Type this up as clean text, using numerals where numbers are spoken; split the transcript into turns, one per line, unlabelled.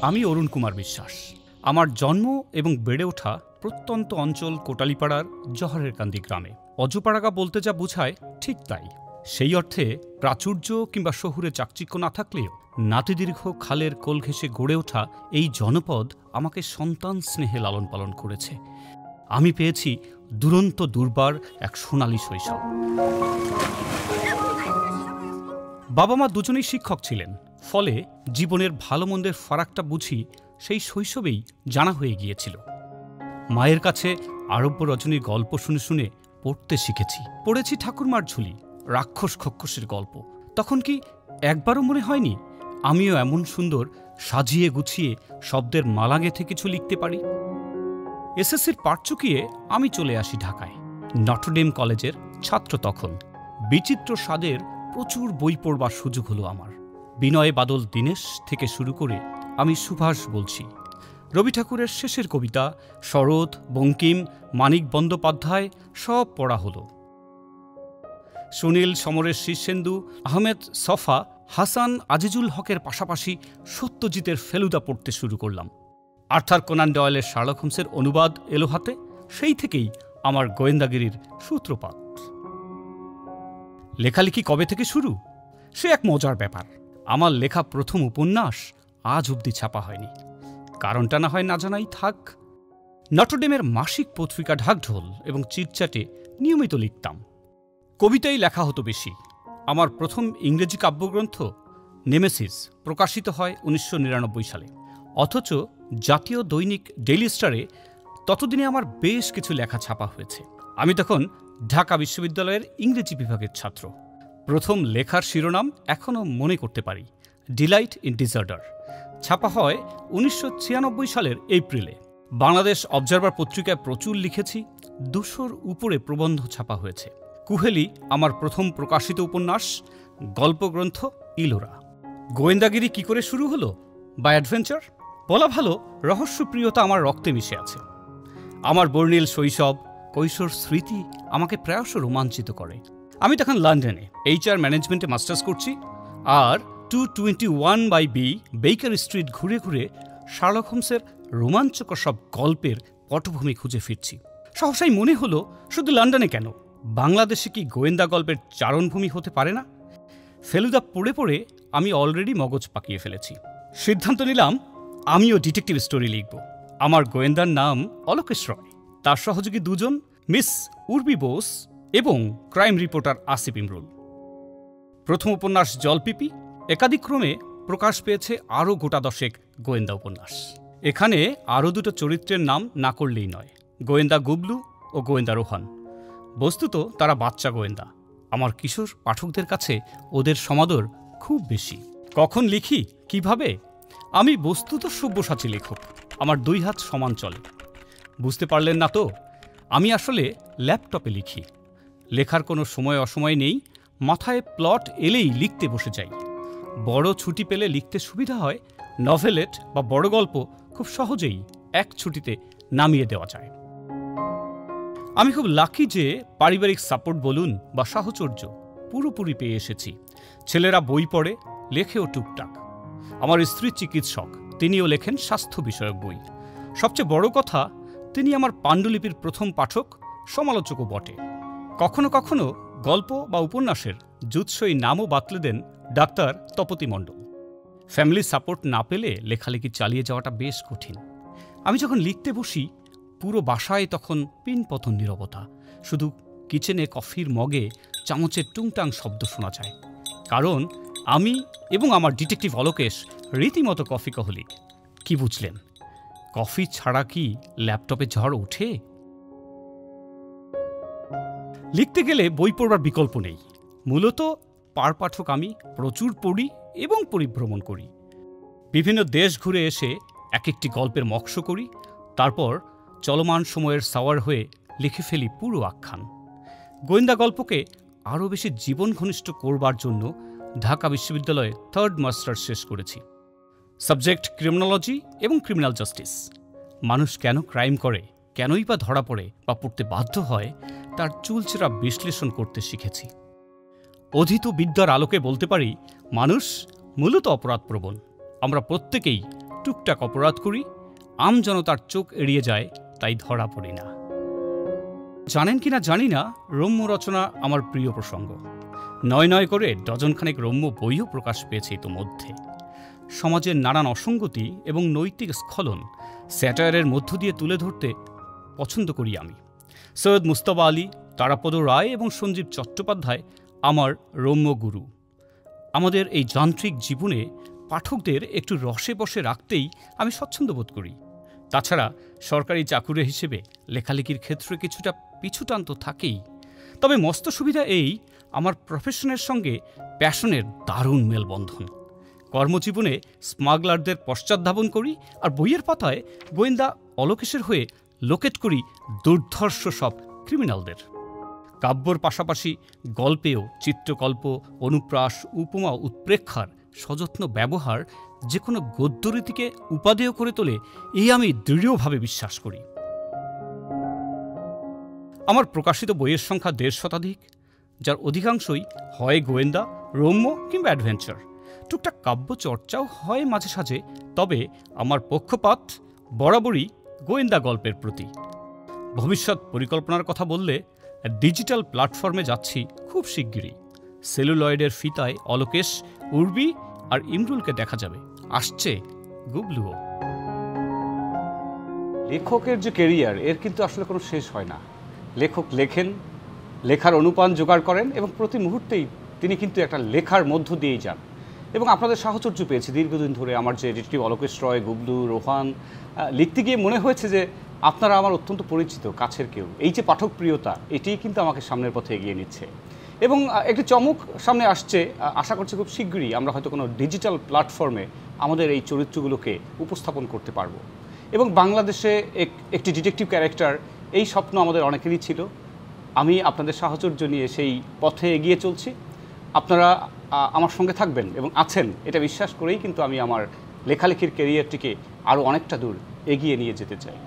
আমি অরুণ কুমার বিশ্বাস। আমার জন্ম এবং বেড়ে ওঠা প্রত্যন্ত অঞ্চল কোটালীপাড়ার জহরের কান্দি গ্রামে। অজপাড়াগা বলতে যা বোঝায় ঠিক তাই। সেই অর্থে প্রাচুর্য কিংবা শহুরে চাকচিক্য না থাকলেও নাতিদীর্ঘ খালের কোল ঘেঁষে গড়ে ওঠা এই জনপদ আমাকে সন্তান স্নেহে লালন পালন করেছে। আমি পেয়েছি দুরন্ত দুর্বার এক সোনালী শৈশব। বাবা মা দুজনেই শিক্ষক ছিলেন, ফলে জীবনের ভালো মন্দের ফারাকটা বুঝি সেই শৈশবেই জানা হয়ে গিয়েছিল। মায়ের কাছে আরব্য রজনীর গল্প শুনে শুনে পড়তে শিখেছি। পড়েছি ঠাকুরমার ঝুলি, রাক্ষস খক্ষসের গল্প। তখন কি একবারও মনে হয়নি আমিও এমন সুন্দর সাজিয়ে গুছিয়ে শব্দের মালা গেঁথে কিছু লিখতে পারি? এসএসসির পাঠ চুকিয়ে আমি চলে আসি ঢাকায়। নটরডেম কলেজের ছাত্র তখন। বিচিত্র স্বাদের প্রচুর বই পড়বার সুযোগ হলো আমার। বিনয় বাদল দীনেশ থেকে শুরু করে আমি সুভাষ বলছি, রবি ঠাকুরের শেষের কবিতা, শরৎ, বঙ্কিম, মানিক বন্দ্যোপাধ্যায় সব পড়া হলো। সুনীল, সমরেশ শীর্ষেন্দু, আহমেদ সফা, হাসান আজিজুল হকের পাশাপাশি সত্যজিতের ফেলুদা পড়তে শুরু করলাম। আর্থার কোনান ডয়েলের শার্লক হোমসের অনুবাদ এলো হাতে। সেই থেকেই আমার গোয়েন্দাগিরির সূত্রপাত। লেখালেখি কবে থেকে শুরু সে এক মজার ব্যাপার। আমার লেখা প্রথম উপন্যাস আজ অবধি ছাপা হয়নি। কারণটা না হয় না জানাই থাক। নটরডেমের মাসিক পত্রিকা ঢাকঢোল এবং চিটচাটে নিয়মিত লিখতাম। কবিতাই লেখা হতো বেশি। আমার প্রথম ইংরেজি কাব্যগ্রন্থ নেমেসিস প্রকাশিত হয় 1999 সালে। অথচ জাতীয় দৈনিক ডেইলি স্টারে ততদিনে আমার বেশ কিছু লেখা ছাপা হয়েছে। আমি তখন ঢাকা বিশ্ববিদ্যালয়ের ইংরেজি বিভাগের ছাত্র। প্রথম লেখার শিরোনাম এখনও মনে করতে পারি, ডিলাইট ইন ডিসঅর্ডার। ছাপা হয় 1996 সালের এপ্রিলে। বাংলাদেশ অবজারভার পত্রিকায় প্রচুর লিখেছি। 200-র উপরে প্রবন্ধ ছাপা হয়েছে। কুহেলি আমার প্রথম প্রকাশিত উপন্যাস। গল্পগ্রন্থ ইলোরা। গোয়েন্দাগিরি কি করে শুরু হলো? বাই অ্যাডভেঞ্চার বলা ভালো। রহস্যপ্রিয়তা আমার রক্তে মিশে আছে। আমার বর্ণিল শৈশব, কৈশোর স্মৃতি আমাকে প্রায়শ রোমাঞ্চিত করে। আমি তখন লন্ডনে HR ম্যানেজমেন্টে মাস্টার্স করছি, আর 221/B বেকার স্ট্রিট ঘুরে ঘুরে শার্লক হোমসের রোমাঞ্চকর সব গল্পের পটভূমি খুঁজে ফিরছি। সহসাই মনে হলো, শুধু লন্ডনে কেন, বাংলাদেশে কি গোয়েন্দা গল্পের চারণভূমি হতে পারে না? ফেলুদা পড়ে পড়ে আমি অলরেডি মগজ পাকিয়ে ফেলেছি। সিদ্ধান্ত নিলাম আমিও ডিটেকটিভ স্টোরি লিখব। আমার গোয়েন্দার নাম অলোকেশ রয়, তার সহযোগী দুজন, মিস উর্বি বোস এবং ক্রাইম রিপোর্টার আসিফ ইমরুল। প্রথম উপন্যাস জলপিপি একাদিক্রমে প্রকাশ পেয়েছে আরও গোটা দশেক গোয়েন্দা উপন্যাস। এখানে আরও দুটো চরিত্রের নাম না করলেই নয়, গোয়েন্দা গুবলু ও গোয়েন্দা রোহান। বস্তুত তারা বাচ্চা গোয়েন্দা। আমার কিশোর পাঠকদের কাছে ওদের সমাদর খুব বেশি। কখন লিখি, কিভাবে? আমি বস্তুত সব্যসাচী লেখক। আমার 2 হাত সমান চলে। বুঝতে পারলেন না তো? আমি আসলে ল্যাপটপে লিখি। লেখার কোনো সময় অসময় নেই। মাথায় প্লট এলেই লিখতে বসে যাই। বড় ছুটি পেলে লিখতে সুবিধা হয়। নভেলেট বা বড় গল্প খুব সহজেই এক ছুটিতে নামিয়ে দেওয়া যায়। আমি খুব লাকি যে পারিবারিক সাপোর্ট বলুন বা সাহচর্য পুরোপুরি পেয়ে এসেছি। ছেলেরা বই পড়ে, লেখেও টুকটাক। আমার স্ত্রী চিকিৎসক, তিনিও লেখেন স্বাস্থ্য বিষয়ক বই। সবচেয়ে বড় কথা, তিনি আমার পাণ্ডুলিপির প্রথম পাঠক, সমালোচকও বটে। কখনো কখনো গল্প বা উপন্যাসের জুৎসই নামও বাতলে দেন ডাক্তার তপতি মণ্ডল। ফ্যামিলি সাপোর্ট না পেলে লেখালেখি চালিয়ে যাওয়াটা বেশ কঠিন। আমি যখন লিখতে বসি, পুরো বাসায় তখন পিনপতন নীরবতা। শুধু কিচেনে কফির মগে চামচের টুংটাং শব্দ শোনা যায়। কারণ আমি এবং আমার ডিটেকটিভ অলোকেশ রীতিমতো কফি কহলিক। কি বুঝলেন? কফি ছাড়া কি ল্যাপটপে ঝড় ওঠে? লিখতে গেলে বই পড়বার বিকল্প নেই। মূলত পাঠক আমি, প্রচুর পড়ি এবং পরিভ্রমণ করি। বিভিন্ন দেশ ঘুরে এসে এক একটি গল্পের মক্ষ করি। তারপর চলমান সময়ের সাওয়ার হয়ে লিখে ফেলি পুরো আখ্যান। গোয়েন্দা গল্পকে আরও বেশি জীবন ঘনিষ্ঠ করবার জন্য ঢাকা বিশ্ববিদ্যালয়ে 3rd মাস্টার্স শেষ করেছি। সাবজেক্ট ক্রিমিনোলজি এবং ক্রিমিনাল জাস্টিস। মানুষ কেন ক্রাইম করে, কেনই বা ধরা পড়ে বা পড়তে বাধ্য হয়, তার চুলচেরা বিশ্লেষণ করতে শিখেছি। অধীত বিদ্যার আলোকে বলতে পারি, মানুষ মূলত অপরাধপ্রবণ। আমরা প্রত্যেকেই টুকটাক অপরাধ করি, আমজনতার চোখ এড়িয়ে যায়, তাই ধরা পড়ি না। জানেন কিনা জানি না, রম্য রচনা আমার প্রিয় প্রসঙ্গ। নয় নয় করে ডজনখানেক রম্য বইও প্রকাশ পেয়েছে ইতোমধ্যে। সমাজের নানান অসঙ্গতি এবং নৈতিক স্খলন স্যাটায়ারের মধ্য দিয়ে তুলে ধরতে পছন্দ করি আমি। সৈয়দ মুজতবা আলী, তারাপদ রায় এবং সঞ্জীব চট্টোপাধ্যায় আমার রম্য গুরু। আমাদের এই যান্ত্রিক জীবনে পাঠকদের একটু রসে বসে রাখতেই আমি স্বচ্ছন্দ বোধ করি। তাছাড়া সরকারি চাকুরে হিসেবে লেখালেখির ক্ষেত্রে কিছুটা পিছুটান তো থাকেই। তবে মস্ত সুবিধা এই, আমার প্রফেশনের সঙ্গে প্যাশনের দারুণ মেলবন্ধন। কর্মজীবনে স্মাগলারদের পশ্চাৎধাবন করি, আর বইয়ের পাতায় গোয়েন্দা অলোকেশের হয়ে লোকেট করি দুর্ধর্ষ সব ক্রিমিনালদের। কাব্যর পাশাপাশি গল্পেও চিত্রকল্প, অনুপ্রাস, উপমা, উৎপ্রেক্ষার সযত্ন ব্যবহার যে কোনো গদ্যরীতিকে উপাদেয় করে তোলে, এই আমি দৃঢ়ভাবে বিশ্বাস করি। আমার প্রকাশিত বইয়ের সংখ্যা ১৫০ শতাধিক, যার অধিকাংশই হয় গোয়েন্দা, রম্য কিংবা অ্যাডভেঞ্চার। টুকটাক কাব্য চর্চাও হয় মাঝে সাঝে, তবে আমার পক্ষপাত বরাবরই গোয়েন্দা গল্পের প্রতি। ভবিষ্যৎ পরিকল্পনার কথা বললে ডিজিটাল প্ল্যাটফর্মে যাচ্ছি খুব শিগগিরই। সেলুলয়েডের ফিতায় অলোকেশ, উর্বি আর ইমরুলকে দেখা যাবে। আসছে গুবলুও।
লেখকের যে কেরিয়ার, এর কিন্তু আসলে কোনো শেষ হয় না। লেখক লেখেন, লেখার অনুপান জোগাড় করেন এবং প্রতি মুহূর্তেই তিনি কিন্তু একটা লেখার মধ্য দিয়েই যান। এবং আপনাদের সাহচর্য পেয়েছি দীর্ঘদিন ধরে। আমার যে ডিটেকটিভ অলোকেশ রয়, গুবলু, রোহান, লিখতে গিয়ে মনে হয়েছে যে আপনারা আমার অত্যন্ত পরিচিত, কাছের কেউ। এই যে পাঠক প্রিয়তা, এটিই কিন্তু আমাকে সামনের পথে এগিয়ে নিচ্ছে। এবং একটি চমক সামনে আসছে, আশা করছি খুব শীঘ্রই আমরা হয়তো কোনো ডিজিটাল প্ল্যাটফর্মে আমাদের এই চরিত্রগুলোকে উপস্থাপন করতে পারবো। এবং বাংলাদেশে একটি ডিটেকটিভ ক্যারেক্টার, এই স্বপ্ন আমাদের অনেকেরই ছিল। আমি আপনাদের সাহচর্য নিয়ে সেই পথে এগিয়ে চলছি। আপনারা আমার সঙ্গে থাকবেন এবং আছেন, এটা বিশ্বাস করেই কিন্তু আমি আমার লেখালেখির ক্যারিয়ারটিকে আরও অনেকটা দূর এগিয়ে নিয়ে যেতে চাই।